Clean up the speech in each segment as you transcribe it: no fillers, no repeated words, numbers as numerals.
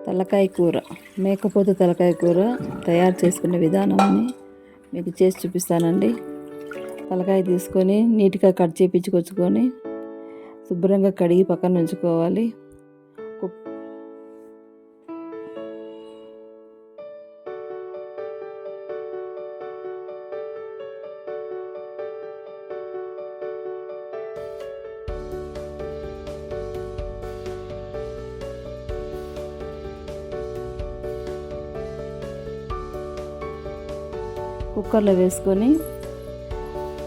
తలకాయ కూర, మేకపోతే తలకాయ కూర తయారు చేసుకునే విధానాన్ని మీకు చేసి చూపిస్తానండి. తలకాయ తీసుకొని నీట్గా కట్ చేయించుకొచ్చుకొని శుభ్రంగా కడిగి పక్కన ఉంచుకోవాలి. కుక్కర్లో వేసుకొని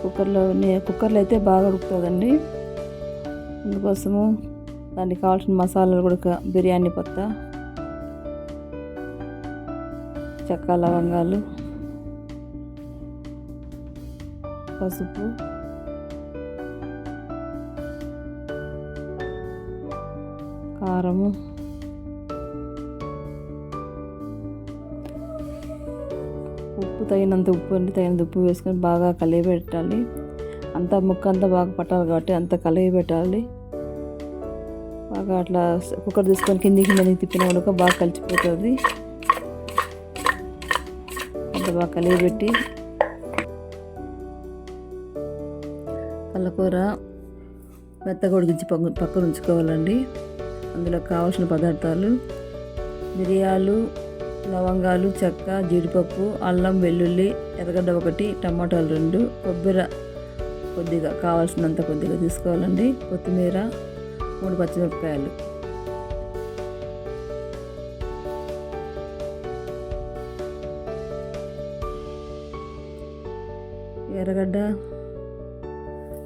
కుక్కర్లో అయితే బాగా ఉడుకుతుందండి. అందుకోసము దానికి కావాల్సిన మసాలాలు కూడా బిర్యానీ పత్తా, చెక్క, లవంగాలు, పసుపు, కారము, ఉప్పు తగినంత ఉప్పు వేసుకొని బాగా కలియబెట్టాలి. ముక్క అంతా బాగా పట్టాలి కాబట్టి అంతా కలియబెట్టాలి. బాగా అట్లా కుక్కర్ తీసుకొని కిందికి తిప్పిన కూడా బాగా కలిసిపోతుంది. అంత బాగా కలియబెట్టి పల్లకూర మెత్తగా ఉడికించి పక్కన ఉంచుకోవాలండి. అందులో కావాల్సిన పదార్థాలు: మిరియాలు, లవంగాలు, చెక్క, జీడిపప్పు, అల్లం, వెల్లుల్లి, ఎర్రగడ్డ 1, టమాటాలు 2, కొబ్బరి కొద్దిగా కావాల్సినంత కొద్దిగా తీసుకోవాలండి. కొత్తిమీర, 3 పచ్చిమిరపకాయలు. ఎర్రగడ్డ,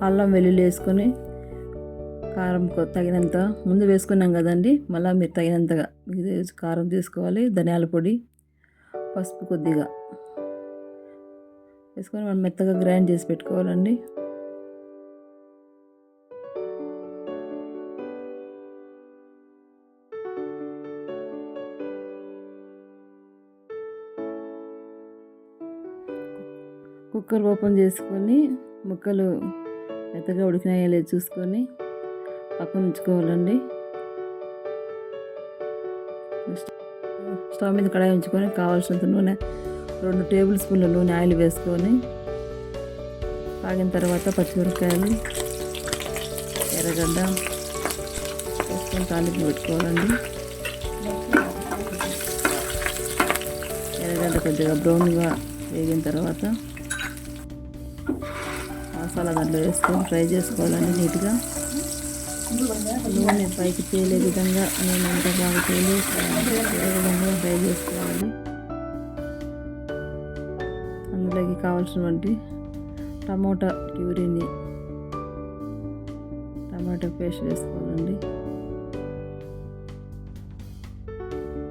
అల్లం, వెల్లుల్లి వేసుకొని కారం తగినంత ముందు వేసుకున్నాం కదండి, మళ్ళీ మీరు తగినంతగా కారం తీసుకోవాలి. ధనియాల పొడి, పసుపు కొద్దిగా వేసుకొని మనం మెత్తగా గ్రైండ్ చేసి పెట్టుకోవాలండి. కుక్కర్ ఓపెన్ చేసుకొని ముక్కలు మెత్తగా ఉడికినాయో లేదో చూసుకొని పక్కన ఉంచుకోవాలండి. స్టవ్ మీద కడాయి ఉంచుకొని కావాల్సినంత నూనె, 2 టేబుల్ స్పూన్ల నూనె ఆయిల్ వేసుకొని కాగిన తర్వాత పచ్చిమిరపకాయలు, ఎర్రగడ్డ వేసుకొని తాలింపు పెట్టుకోవాలండి. ఎర్రగడ్డ కొద్దిగా బ్రౌన్గా వేగిన తర్వాత మసాలా దాంట్లో వేసుకొని ఫ్రై చేసుకోవాలండి. నీట్గా నూనె పైకి తేలే విధంగా నూనె అంతా బాగా తేలే విధంగా ఫ్రై చేసుకోవాలి. అందులోకి కావాల్సినటువంటి టమాటా ప్యూరీని, టమాటా పేస్ట్ వేసుకోవాలండి.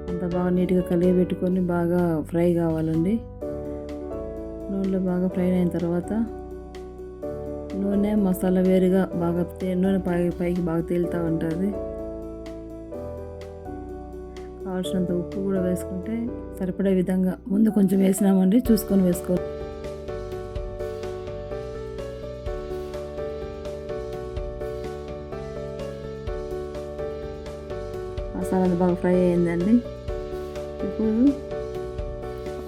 అంత బాగా నీట్గా కలియబెట్టుకొని బాగా ఫ్రై కావాలండి. నూనెలో బాగా ఫ్రై అయిన తర్వాత నూనె మసాలా వేరుగా బాగా నూనె పైకి బాగా తేలుతూ ఉంటుంది. కావాల్సినంత ఉప్పు కూడా వేసుకుంటే సరిపడే విధంగా ముందు కొంచెం వేసినామండి, చూసుకొని వేసుకోవాలి. మసాలా బాగా ఫ్రై అయిందండి. ఇప్పుడు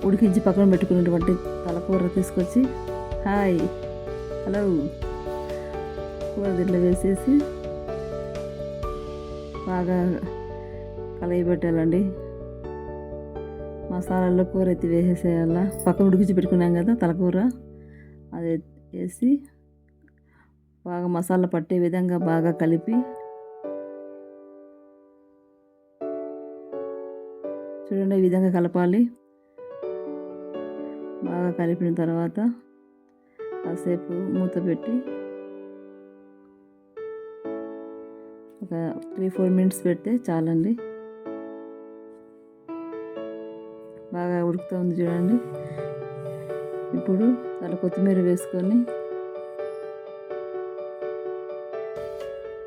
ఉడికించి పక్కన పెట్టుకున్నటువంటి తలకూర తీసుకొచ్చి హలో కూర దీంట్లో వేసేసి బాగా కలయబెట్టాలండి. మసాలాల్లో కూర ఎత్తి వేసేసేయాల. పక్కన ఉడికించి పెట్టుకున్నాం కదా తలకూర, అది వేసి బాగా మసాలా పట్టే విధంగా బాగా కలిపి చూడండి, ఈ విధంగా కలపాలి. బాగా కలిపిన తర్వాత కాసేపు మూత పెట్టి ఒక 3-4 మినిట్స్ పెడితే చాలండి. బాగా ఉడుకుతూ ఉంది చూడండి. ఇప్పుడు దాంట్లో కొత్తిమీర వేసుకొని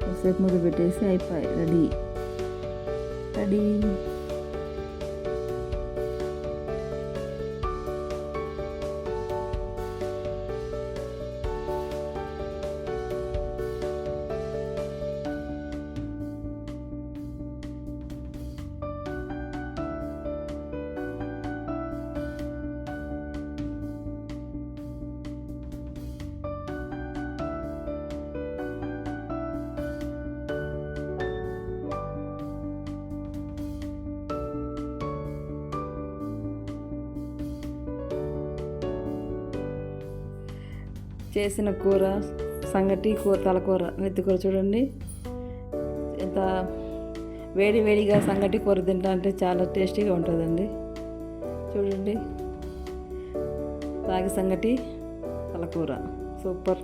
కాసేపు మూత పెట్టేసి అయిపోయి రెడీ. చేసిన కూర సంగటి కూర తలకూర నెత్తి కూర చూడండి ఎంత వేడి వేడిగా సంగటి కూర తింటా అంటే చాలా టేస్టీగా ఉంటుందండి. చూడండి రాగి సంగటి తలకూర సూపర్.